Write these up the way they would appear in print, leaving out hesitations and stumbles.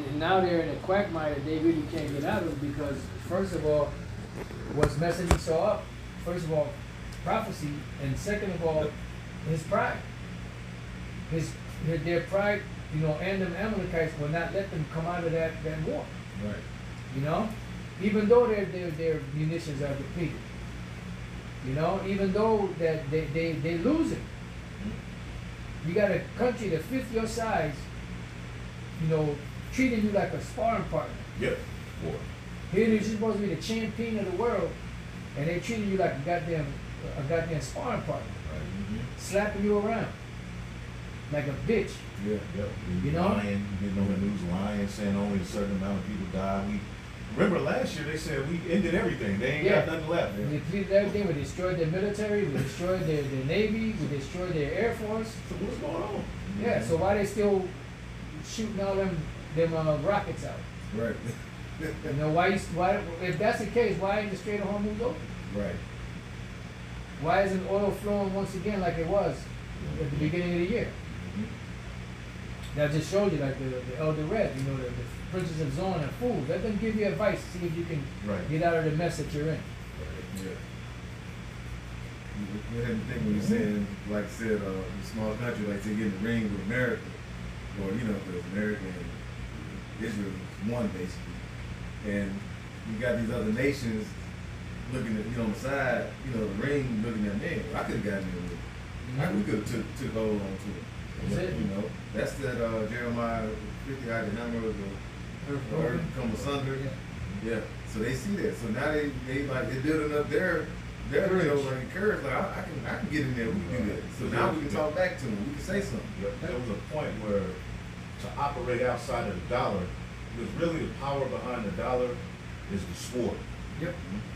and now they're in a quagmire that they really can't get out of because, first of all, what's messing Esau up? First of all, prophecy, and second of all, his pride. Their pride, and them Amalekites will not let them come out of that war. Right. Even though their munitions are depleted. Even though that they losing. You got a country that fits your size, treating you like a sparring partner. Yep. Here you're supposed to be the champion of the world, and they're treating you like a goddamn sparring partner, Right. slapping you around like a bitch. Yeah. Yep. Lying, getting on the news lying, saying only a certain amount of people died. Remember last year they said we ended everything. They ain't got nothing left. We depleted everything. We destroyed their military. We destroyed their navy. We destroyed their air force. So what's going on? Yeah. So why they still shooting all them rockets out? Right. Why? If that's the case, why ain't the Strait of Hormuz open? Right. Why isn't oil flowing once again like it was at the beginning of the year? That just shows you, like the Elder Red, the Princes of Zorn are fools. Let them give you advice, see if you can get out of the mess that you're in. Yeah. You had to think when you're saying, like I said, a small country, like to get in the ring with America, or because America and Israel is one basically, and you got these other nations looking at on the side, the ring looking at me. I could have gotten in with it. We could have took hold on to it. That's it. That's that Jeremiah 50 how the hammer of the earth come asunder. Yeah. So they see that. So now they building up their courage. Like I can get in there. We can do that. So now we can talk back to them. We can say something. There was a point where to operate outside of the dollar, because really the power behind the dollar is the sword. Yep.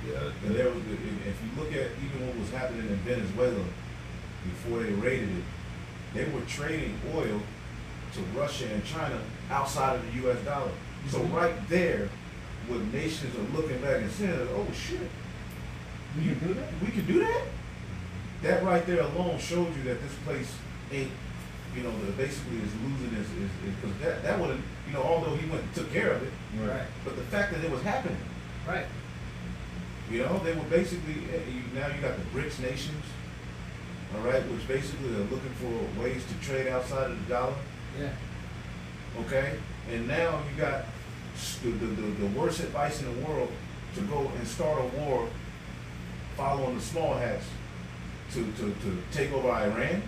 Yeah. And there was, if you look at even what was happening in Venezuela before they raided it, they were trading oil to Russia and China outside of the U.S. dollar. So right there, what nations are looking back and saying, oh shit, We can do that? we could do that? That right there alone showed you that this place ain't, that basically is losing because that would have, although he went and took care of it, Right. but the fact that it was happening, Right. they were basically, now you got the BRICS nations, all right, which basically are looking for ways to trade outside of the dollar, Yeah. okay? And now you got the worst advice in the world to go and start a war following the small hats to take over Iran.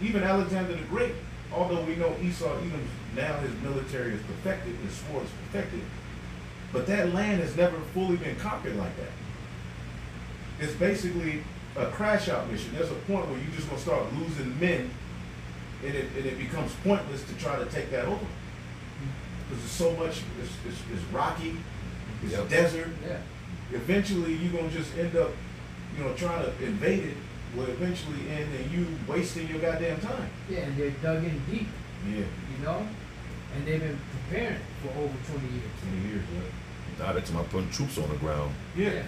Even Alexander the Great, although we know Esau, even now his military is perfected, his sword is perfected, but that land has never fully been conquered like that. It's basically a crash out mission. There's a point where you're just gonna start losing men, and it becomes pointless to try to take that over. Because there's so much, it's rocky, it's desert. Yeah. Eventually you're gonna just end up, trying to invade it, will eventually end in you wasting your goddamn time. Yeah, and they're dug in deep, Yeah. and they've been preparing for over 20 years. 20 years, Now they're talking about putting troops on the ground. yeah.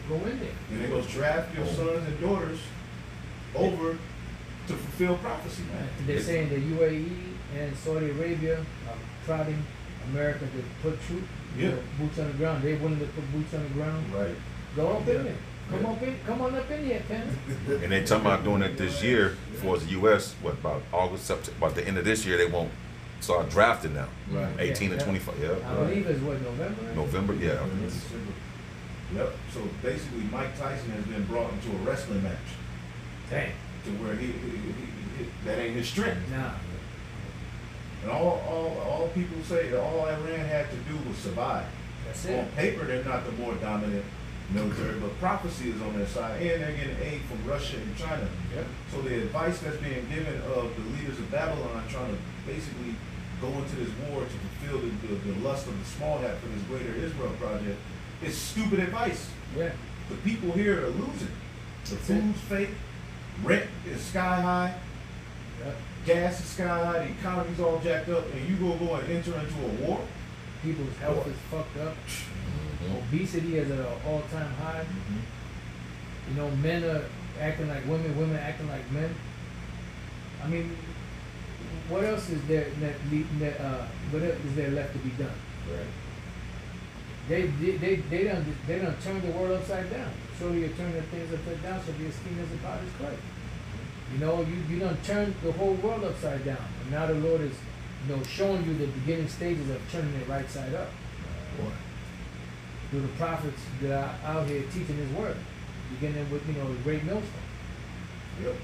Go in there. And they're gonna draft your sons and daughters over to fulfill prophecy, man. They're saying the UAE and Saudi Arabia are prodding America to put boots on the ground. They're willing to put boots on the ground. Right. Go up in there. Come on up in here, Penn. And they talking about doing it this year for the U.S. About August, September, about the end of this year they won't start drafting now. Right. 18 Yeah, to 25. I Yeah. believe it's November? Right? November. Yeah. Yep. So basically, Mike Tyson has been brought into a wrestling match Dang. to where he that ain't his strength. Nah. And all people say that all Iran had to do was survive. That's On it. paper, they're not the more dominant military, but prophecy is on their side, and they're getting aid from Russia and China. Yep. So the advice that's being given of the leaders of Babylon trying to basically go into this war to fulfill the lust of the small hat for this greater Israel project is stupid advice. Yeah. The people here are losing. The food's fake, rent is sky high, Yep. gas is sky high, the economy's all jacked up, and you go and enter into a war? People's health is fucked up. Obesity is at an all-time high. Men are acting like women, women acting like men. I mean, what else is there what else is there left to be done? Right. They done turned the world upside down. Surely you're turning things upside down, so be esteemed as a potter's clay. You know, you done turned the whole world upside down. And now the Lord is, showing you the beginning stages of turning it right side up. Through the prophets that are out here teaching his word. Beginning with, the great millstone. Yep.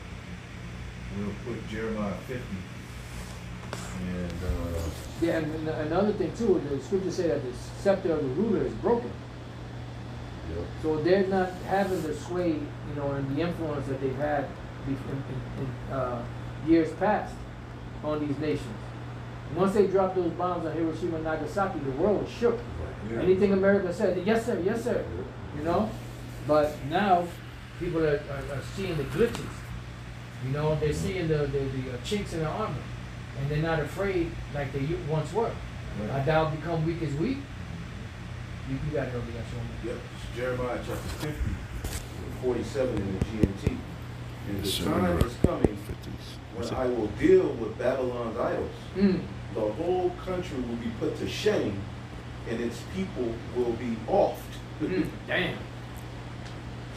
Real quick, Jeremiah 50. And, Yeah, and another thing too, the scriptures say that the scepter of the ruler is broken. yep. So they're not having the sway, and the influence that they've had in years past on these nations. Once they dropped those bombs on Hiroshima and Nagasaki, the world was shook. Yeah. Anything America said, yes sir, yes sir, But now people are seeing the glitches. They're seeing the chinks in their armor, and they're not afraid like they once were. Right. Thou become weak as weak. You got it over there, Yep. It's Jeremiah chapter 50, 47 in the GMT. And the time is coming when I will deal with Babylon's idols. The whole country will be put to shame, and its people will be offed. Damn.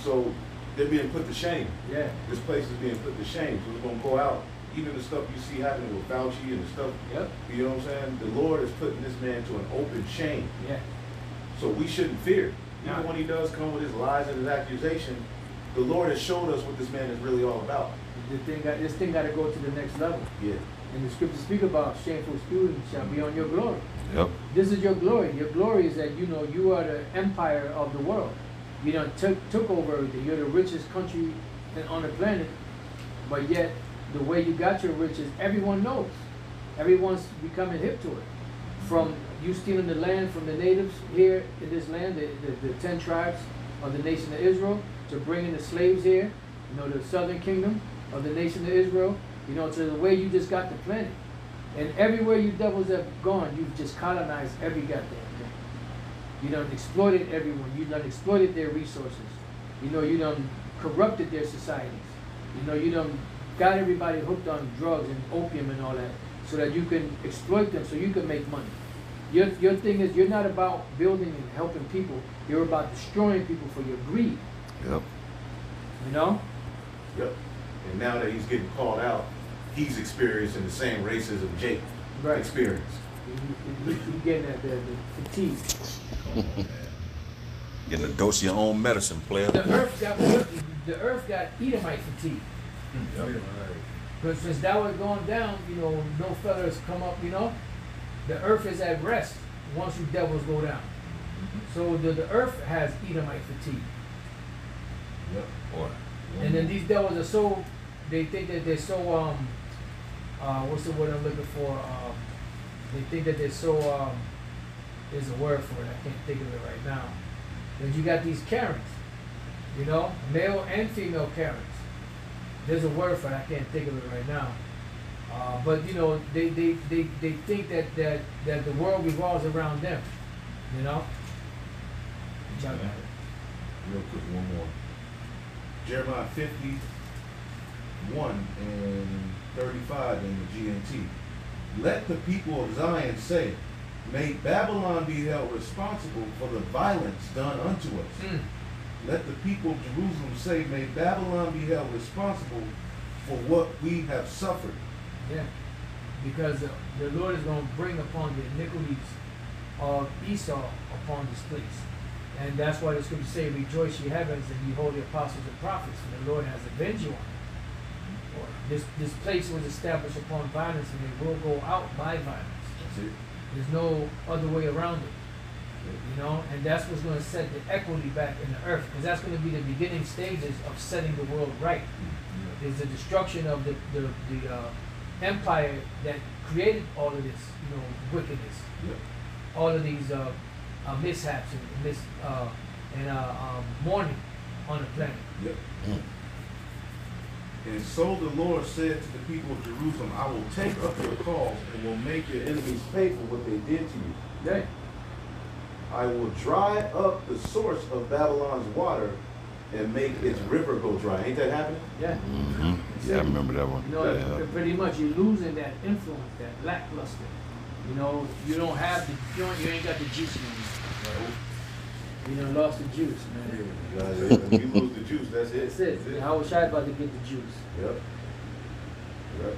So they're being put to shame. Yeah. This place is being put to shame. So it's going to go out. Even the stuff you see happening with Fauci and the stuff, Yep. you know what I'm saying? The Lord is putting this man to an open shame. Yeah. So we shouldn't fear. Even Nah. when he does come with his lies and his accusation, the Lord has showed us what this man is really all about. This thing got to go to the next level. Yeah. And the scriptures speak about shameful students shall be on your glory. Yep. This is your glory. Your glory is that you are the empire of the world. You done took over everything. You're the richest country on the planet, but yet the way you got your riches, everyone knows. Everyone's becoming hip to it. From you stealing the land from the natives here in this land, the 10 tribes of the nation of Israel, to bringing the slaves here, the southern kingdom of the nation of Israel, to the way you just got the planet. And everywhere you devils have gone, you've just colonized every goddamn thing. You done exploited everyone. You done exploited their resources. You done corrupted their societies. You done got everybody hooked on drugs and opium and all that, so that you can exploit them, so you can make money. Your thing is, you're not about building and helping people. You're about destroying people for your greed. Yep. Yep. And now that he's getting called out, he's experiencing the same racism Jake Right. experienced. You getting at the fatigue. Getting a dose of your own medicine, player. The earth got Edomite fatigue. Because since that was going down, no fellas come up, the earth is at rest once you devils go down. So the earth has Edomite fatigue. Yep. Boy. And then these devils are so, they think that they're so, what's the word I'm looking for? They think that they're so, there's a word for it, I can't think of it right now. But you got these Karens, male and female Karens. There's a word for it, I can't think of it right now. But they think that the world revolves around them, Y'all got it. Real quick, one more. Jeremiah 51 and 35 in the GMT. Let the people of Zion say, may Babylon be held responsible for the violence done unto us. Let the people of Jerusalem say, may Babylon be held responsible for what we have suffered. Yeah, because the Lord is going to bring upon the iniquities of Esau upon this place. And that's why the scriptures say, rejoice ye heavens and ye holy apostles and prophets, for the Lord has avenged you on it. This place was established upon violence, and it will go out by violence. That's it. There's no other way around it. And that's what's going to set the equity back in the earth, because that's going to be the beginning stages of setting the world right. Is the destruction of the empire that created all of this, wickedness, Yep. all of these mishaps and mourning on the planet. Yep. And so the Lord said to the people of Jerusalem, I will take up your cause and will make your enemies pay for what they did to you. Yeah. I will dry up the source of Babylon's water and make its river go dry. Ain't that happening? Yeah. Yeah, I remember that one. You know, Yeah. pretty much you're losing that influence, that lackluster. You know, you don't have the, you ain't got the juice anymore. You done lost the juice, man. If you lose the juice, that's it. That's it. I was shy about to get the juice. Yep. Yep.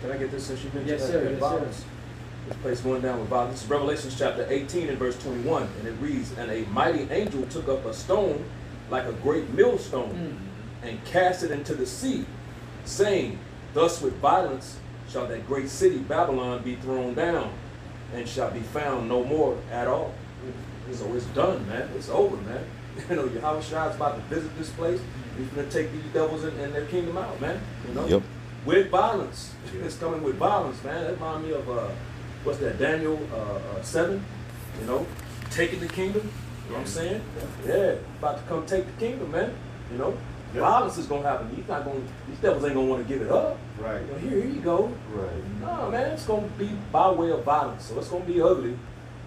Can I get this since you mentioned Yes, that? sir. that Yes, violence? sir. This place going down with violence. This is Revelation chapter 18 and verse 21, and it reads, "And a mighty angel took up a stone like a great millstone, and cast it into the sea, saying, Thus with violence shall that great city Babylon be thrown down, and shall be found no more at all." So it's done, man. It's over, man. You know, Yahweh Shai is about to visit this place. He's going to take these devils and their kingdom out, man. You know? Yep. With violence. It's coming with violence, man. That reminds me of, what's that, Daniel 7, you know, taking the kingdom. You know what I'm saying? Yeah, about to come take the kingdom, man. You know? Yep. Violence is going to happen. He's not going. These devils ain't going to want to give it up. Right. You know, here you go. Right. No, man, it's going to be by way of violence. So it's going to be ugly,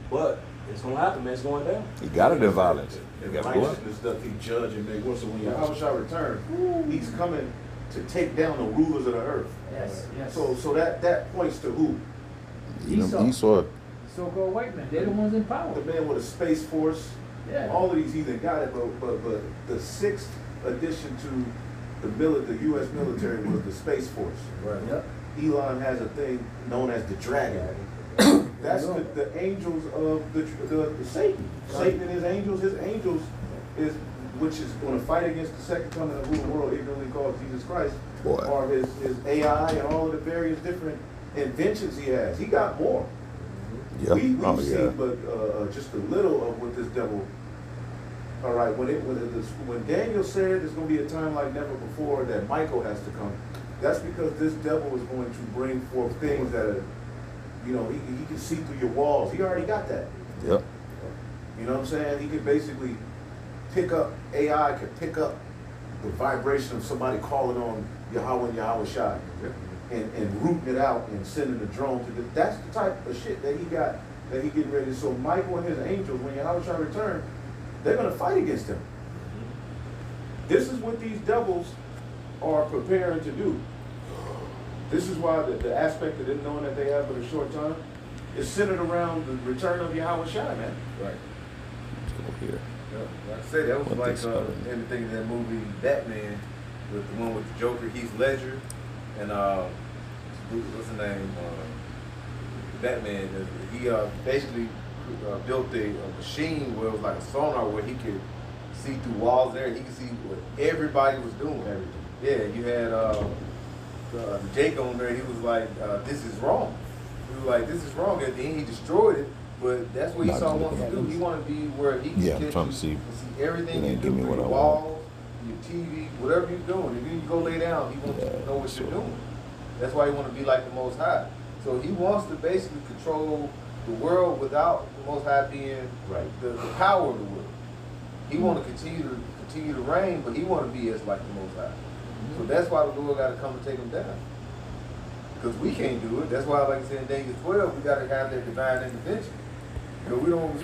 but it's going to happen, man. It's going down. You gotta do violence. You The gotta go up. righteousness stuff he judge and make war. So when Yahweh shall return, he's coming to take down the rulers of the earth. Yes, yes. So that points to who? Esau. So-called white men, they're the ones in power. The man with a space force. Yeah. All of these heathen got it, but the sixth addition to the U.S. military was the space force. Right. Yep. Elon has a thing known as the dragon. That's the angels of the Satan. Satan and his angels. His angels is which is going to fight against the second coming of who the world ignorantly calls Jesus Christ, Boy. or his AI and all of the various different inventions he has. He got more. Yeah. We've Oh, seen yeah. but just a little of what this devil. All right, when Daniel said there's going to be a time like never before that Michael has to come, that's because this devil is going to bring forth things that are, you know, he can see through your walls. He already got that. Yep. You know what I'm saying? He could basically pick up, AI could pick up the vibration of somebody calling on Yahweh and Yahweh Shai and rooting it out and sending a drone to that's the type of shit that he got, that he getting ready. So Michael and his angels, when Yahweh Shai return, they're going to fight against him. This is what these devils are preparing to do. This is why the aspect of them knowing that they have but a short time is centered around the return of Yahweh Shai, man. Right. Let's go here. Yeah, like I said, that was What like this spelling? everything in that movie Batman, with the one with the Joker, Heath Ledger, and what's the name? Batman. He basically built a machine where it was like a sonar where he could see through walls there, and he could see what everybody was doing. Everything. Yeah, you had Jake on there. He was like, "This is wrong." He was like, "This is wrong." At the end, he destroyed it. But that's what Not Esau to wants to do. He want to be where he can Yeah, I'm get trying you to see. everything It you ain't do give me through what your I want. walls, your TV, whatever you're doing. And then you go lay down, he wants Yeah, to know what so- you're doing. That's why he want to be like the Most High. So he wants to basically control the world without the Most High being Right. the power of the world. He want to continue to reign, but he want to be as like the Most High. So that's why the Lord got to come and take him down. Because we can't do it. That's why, like I said in Daniel 12, we got to have that divine intervention. You know, we can't